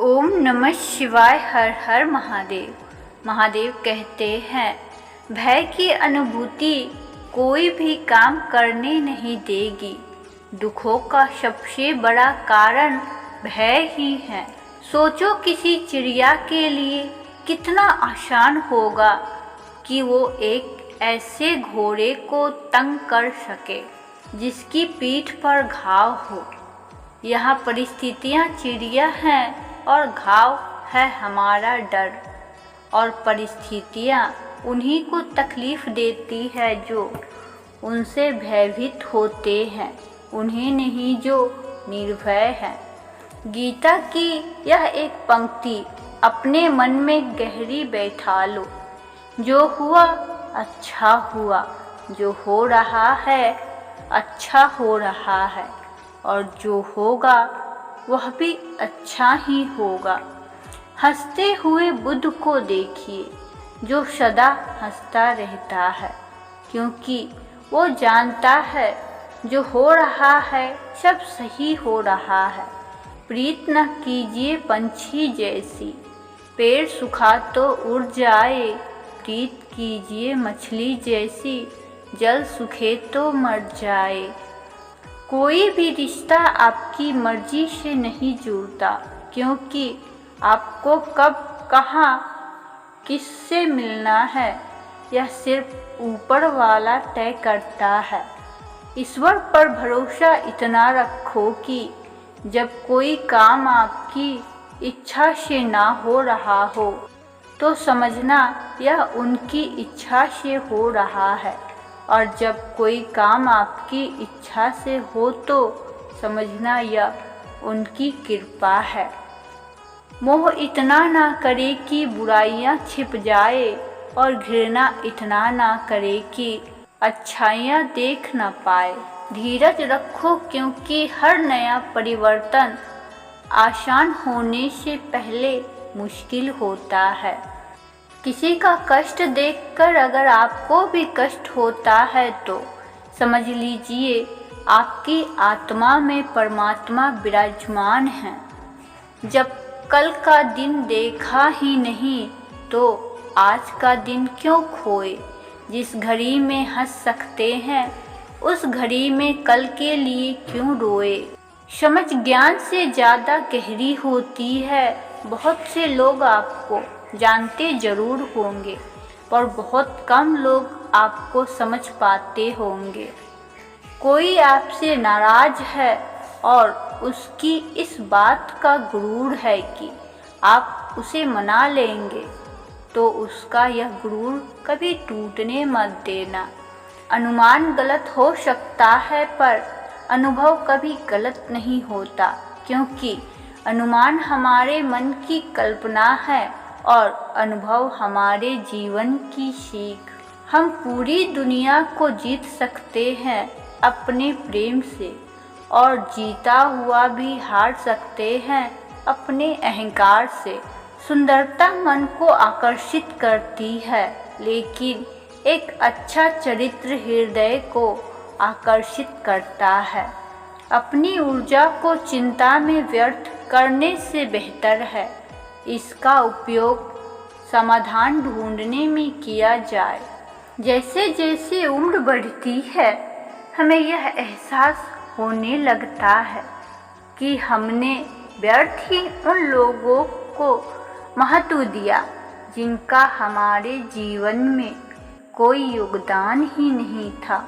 ओम नमः शिवाय। हर हर महादेव। महादेव कहते हैं, भय की अनुभूति कोई भी काम करने नहीं देगी। दुखों का सबसे बड़ा कारण भय ही है। सोचो किसी चिड़िया के लिए कितना आसान होगा कि वो एक ऐसे घोड़े को तंग कर सके जिसकी पीठ पर घाव हो। यहाँ परिस्थितियाँ चिड़िया हैं और घाव है हमारा डर, और परिस्थितियाँ उन्हीं को तकलीफ़ देती है जो उनसे भयभीत होते हैं, उन्हें नहीं जो निर्भय हैं। गीता की यह एक पंक्ति अपने मन में गहरी बैठा लो। जो हुआ अच्छा हुआ, जो हो रहा है अच्छा हो रहा है, और जो होगा वह भी अच्छा ही होगा। हंसते हुए बुद्ध को देखिए, जो सदा हंसता रहता है, क्योंकि वो जानता है जो हो रहा है सब सही हो रहा है। प्रीत न कीजिए पंछी जैसी, पेड़ सूखा तो उड़ जाए। प्रीत कीजिए मछली जैसी, जल सूखे तो मर जाए। कोई भी रिश्ता आपकी मर्जी से नहीं जुड़ता, क्योंकि आपको कब कहाँ किससे मिलना है यह सिर्फ ऊपर वाला तय करता है। ईश्वर पर भरोसा इतना रखो कि जब कोई काम आपकी इच्छा से ना हो रहा हो तो समझना यह उनकी इच्छा से हो रहा है, और जब कोई काम आपकी इच्छा से हो तो समझना यह उनकी कृपा है। मोह इतना ना करे कि बुराइयां छिप जाए, और घृणा इतना ना करे कि अच्छाइयां देख ना पाए। धीरज रखो, क्योंकि हर नया परिवर्तन आसान होने से पहले मुश्किल होता है। किसी का कष्ट देखकर अगर आपको भी कष्ट होता है तो समझ लीजिए आपकी आत्मा में परमात्मा विराजमान है। जब कल का दिन देखा ही नहीं तो आज का दिन क्यों खोए। जिस घड़ी में हंस सकते हैं उस घड़ी में कल के लिए क्यों रोए। समझ ज्ञान से ज़्यादा गहरी होती है। बहुत से लोग आपको जानते ज़रूर होंगे, पर बहुत कम लोग आपको समझ पाते होंगे। कोई आपसे नाराज़ है और उसकी इस बात का गुरूर है कि आप उसे मना लेंगे, तो उसका यह गुरूर कभी टूटने मत देना। अनुमान गलत हो सकता है, पर अनुभव कभी गलत नहीं होता, क्योंकि अनुमान हमारे मन की कल्पना है और अनुभव हमारे जीवन की सीख। हम पूरी दुनिया को जीत सकते हैं अपने प्रेम से, और जीता हुआ भी हार सकते हैं अपने अहंकार से। सुंदरता मन को आकर्षित करती है, लेकिन एक अच्छा चरित्र हृदय को आकर्षित करता है। अपनी ऊर्जा को चिंता में व्यर्थ करने से बेहतर है इसका उपयोग समाधान ढूंढने में किया जाए। जैसे जैसे उम्र बढ़ती है हमें यह एहसास होने लगता है कि हमने व्यर्थ ही उन लोगों को महत्व दिया जिनका हमारे जीवन में कोई योगदान ही नहीं था।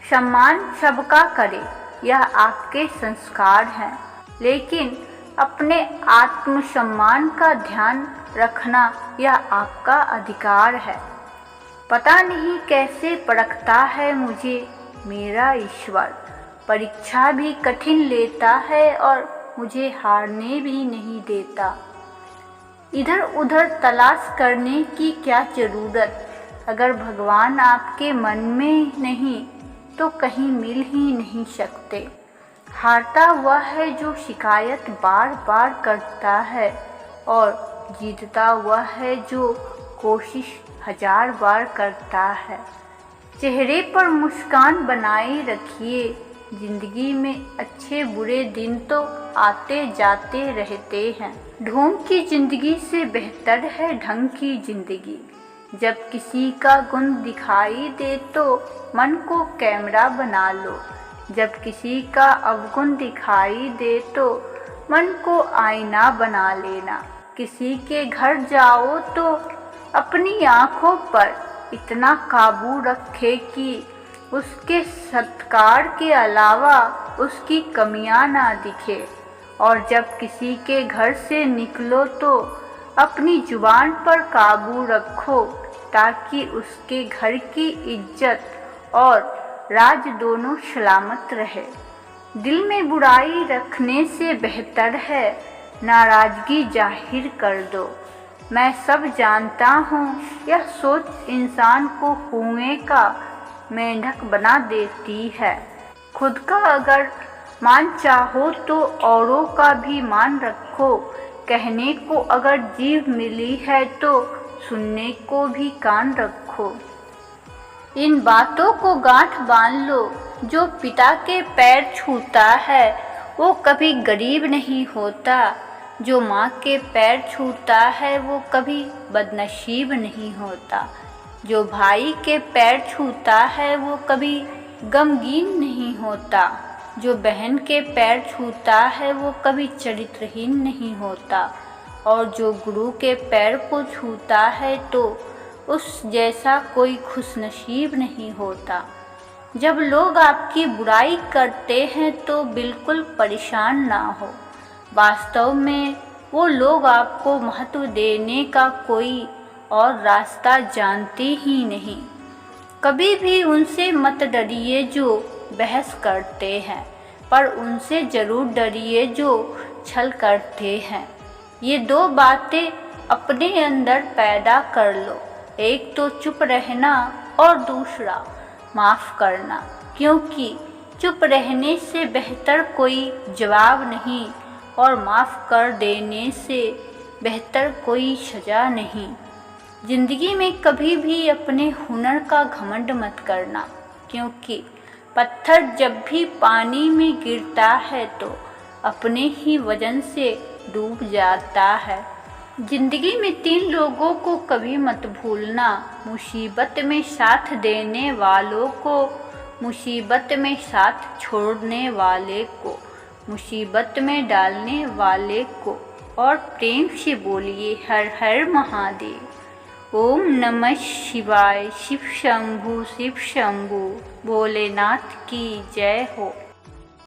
सम्मान सबका करे, यह आपके संस्कार हैं, लेकिन अपने आत्मसम्मान का ध्यान रखना यह आपका अधिकार है। पता नहीं कैसे परखता है मुझे मेरा ईश्वर, परीक्षा भी कठिन लेता है और मुझे हारने भी नहीं देता। इधर उधर तलाश करने की क्या ज़रूरत, अगर भगवान आपके मन में नहीं तो कहीं मिल ही नहीं सकते। हारता वह है जो शिकायत बार बार करता है, और जीतता वह है जो कोशिश 1000 बार करता है। चेहरे पर मुस्कान बनाए रखिए, जिंदगी में अच्छे बुरे दिन तो आते जाते रहते हैं। ढोंग की जिंदगी से बेहतर है ढंग की जिंदगी। जब किसी का गुण दिखाई दे तो मन को कैमरा बना लो। जब किसी का अवगुण दिखाई दे तो मन को आईना बना लेना। किसी के घर जाओ तो अपनी आँखों पर इतना काबू रखे कि उसके सत्कार के अलावा उसकी कमियां ना दिखे। और जब किसी के घर से निकलो तो अपनी जुबान पर काबू रखो, ताकि उसके घर की इज्जत और राज दोनों सलामत रहे। दिल में बुराई रखने से बेहतर है नाराज़गी जाहिर कर दो। मैं सब जानता हूँ, यह सोच इंसान को कुएं का मेंढक बना देती है। खुद का अगर मान चाहो तो औरों का भी मान रखो। कहने को अगर जीभ मिली है तो सुनने को भी कान रखो। इन बातों को गांठ बांध लो, जो पिता के पैर छूता है वो कभी गरीब नहीं होता। जो माँ के पैर छूता है वो कभी बदनसीब नहीं होता। जो भाई के पैर छूता है वो कभी गमगीन नहीं होता। जो बहन के पैर छूता है वो कभी चरित्रहीन नहीं होता। और जो गुरु के पैर को छूता है तो उस जैसा कोई खुशनसीब नहीं होता। जब लोग आपकी बुराई करते हैं तो बिल्कुल परेशान ना हो। वास्तव में वो लोग आपको महत्व देने का कोई और रास्ता जानते ही नहीं। कभी भी उनसे मत डरिए जो बहस करते हैं, पर उनसे ज़रूर डरिए जो छल करते हैं। ये दो बातें अपने अंदर पैदा कर लो, एक तो चुप रहना और दूसरा माफ़ करना, क्योंकि चुप रहने से बेहतर कोई जवाब नहीं और माफ़ कर देने से बेहतर कोई सज़ा नहीं। ज़िंदगी में कभी भी अपने हुनर का घमंड मत करना, क्योंकि पत्थर जब भी पानी में गिरता है तो अपने ही वजन से डूब जाता है। ज़िंदगी में 3 लोगों को कभी मत भूलना, मुसीबत में साथ देने वालों को, मुसीबत में साथ छोड़ने वाले को, मुसीबत में डालने वाले को। और प्रेम से बोलिए हर हर महादेव। ओम नमः शिवाय। शिव शंभु भोलेनाथ की जय हो।